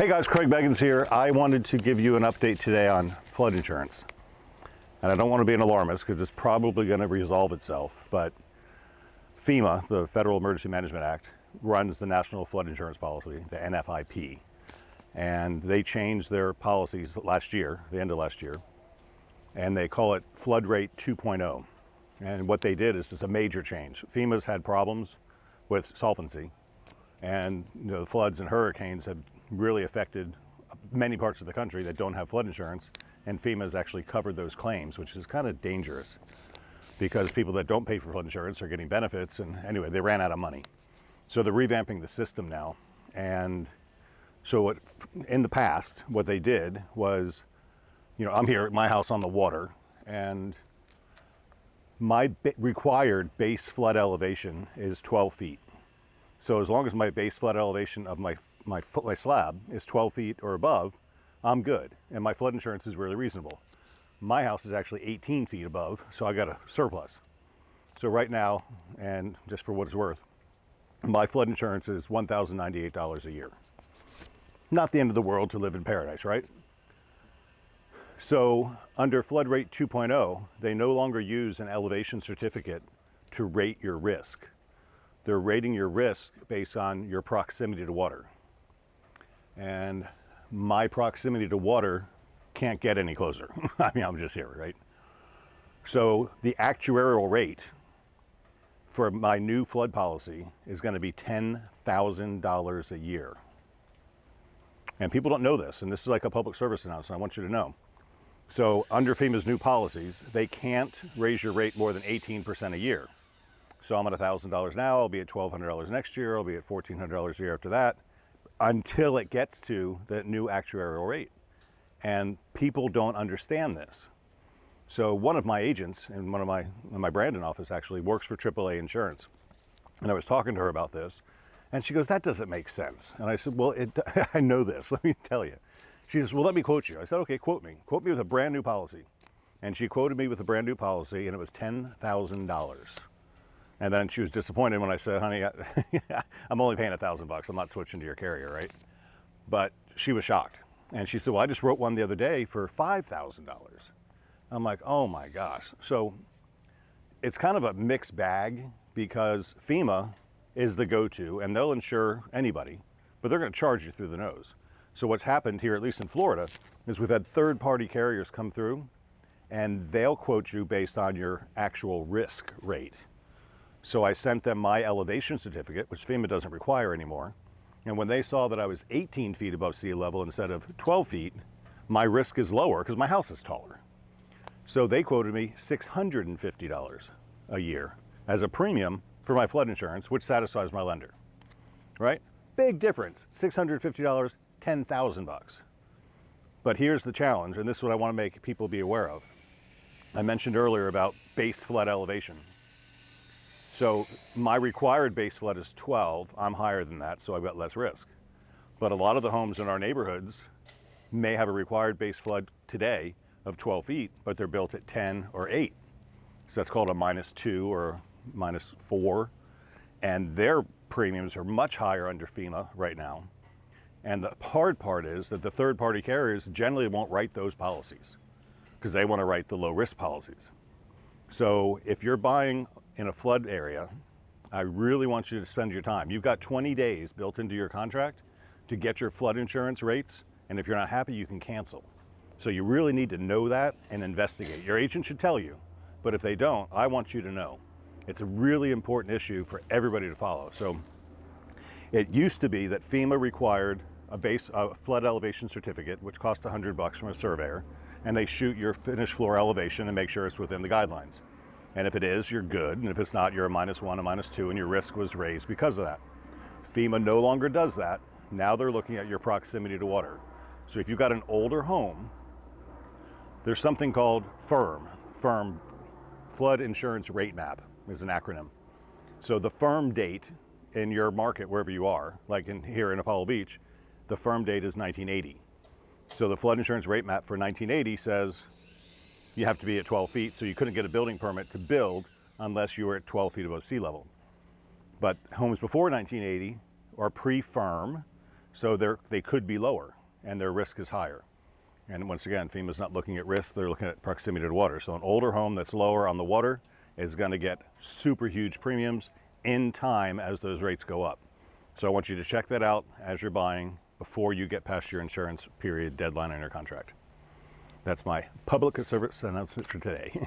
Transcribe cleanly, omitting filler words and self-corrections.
Hey guys, Craig Beggins here. I wanted to give you an update today on flood insurance. And I don't want to be an alarmist because it's probably going to resolve itself, but FEMA, the Federal Emergency Management Act, runs the National Flood Insurance Policy, the NFIP. And they changed their policies last year, the end of last year, and they call it Flood Rate 2.0. And what they did is it's a major change. FEMA's had problems with solvency, and the floods and hurricanes have really affected many parts of the country that don't have flood insurance, and FEMA's actually covered those claims, which is kind of dangerous because people that don't pay for flood insurance are getting benefits, and anyway, they ran out of money. So they're revamping the system now. And so in the past, what they did was, I'm here at my house on the water, and my required base flood elevation is 12 feet. So as long as my base flood elevation of my slab is 12 feet or above, I'm good. And my flood insurance is really reasonable. My house is actually 18 feet above, so I got a surplus. So right now, and just for what it's worth, my flood insurance is $1,098 a year. Not the end of the world to live in paradise, right? So under Flood Rate 2.0, they no longer use an elevation certificate to rate your risk. They're rating your risk based on your proximity to water. And my proximity to water can't get any closer. I mean, I'm just here, right? So the actuarial rate for my new flood policy is going to be $10,000 a year. And people don't know this, and this is like a public service announcement. I want you to know. So under FEMA's new policies, they can't raise your rate more than 18% a year. So I'm at $1,000 now, I'll be at $1,200 next year, I'll be at $1,400 a year after that, until it gets to the new actuarial rate. And people don't understand this. So one of my agents in my Brandon office actually works for AAA Insurance. And I was talking to her about this, and she goes, "That doesn't make sense." And I said, "Well, I know this, let me tell you." She says, "Well, let me quote you." I said, "Okay, quote me. Quote me with a brand new policy." And she quoted me with a brand new policy, and it was $10,000. And then she was disappointed when I said, "Honey, I'm only paying $1,000. I'm not switching to your carrier, right?" But she was shocked. And she said, "Well, I just wrote one the other day for $5,000. I'm like, "Oh my gosh." So it's kind of a mixed bag because FEMA is the go-to and they'll insure anybody, but they're going to charge you through the nose. So what's happened here, at least in Florida, is we've had third-party carriers come through and they'll quote you based on your actual risk rate. So I sent them my elevation certificate, which FEMA doesn't require anymore. And when they saw that I was 18 feet above sea level instead of 12 feet, my risk is lower because my house is taller. So they quoted me $650 a year as a premium for my flood insurance, which satisfies my lender, right? Big difference, $650, $10,000. But here's the challenge, and this is what I want to make people be aware of. I mentioned earlier about base flood elevation. So my required base flood is 12. I'm higher than that, so I've got less risk. But a lot of the homes in our neighborhoods may have a required base flood today of 12 feet, but they're built at 10 or 8. So that's called a -2 or -4. And their premiums are much higher under FEMA right now. And the hard part is that the third-party carriers generally won't write those policies because they want to write the low-risk policies. So if you're buying in a flood area, I really want you to spend your time. You've got 20 days built into your contract to get your flood insurance rates, and if you're not happy, you can cancel. So you really need to know that and investigate. Your agent should tell you, but if they don't, I want you to know. It's a really important issue for everybody to follow. So it used to be that FEMA required a flood elevation certificate, which cost $100 from a surveyor, and they shoot your finished floor elevation and make sure it's within the guidelines. And if it is, you're good. And if it's not, you're a -1, a -2, and your risk was raised because of that. FEMA no longer does that. Now they're looking at your proximity to water. So if you've got an older home, there's something called FIRM, Flood Insurance Rate Map is an acronym. So the FIRM date in your market, wherever you are, like here in Apollo Beach, the FIRM date is 1980. So the Flood Insurance Rate Map for 1980 says you have to be at 12 feet, so you couldn't get a building permit to build unless you were at 12 feet above sea level. But homes before 1980 are pre-FIRM, So they could be lower and their risk is higher. And once again, FEMA's not looking at risk, they're looking at proximity to water. So an older home that's lower on the water is going to get super huge premiums in time as those rates go up. So I want you to check that out as you're buying before you get past your insurance period deadline on your contract. That's my public service announcement for today.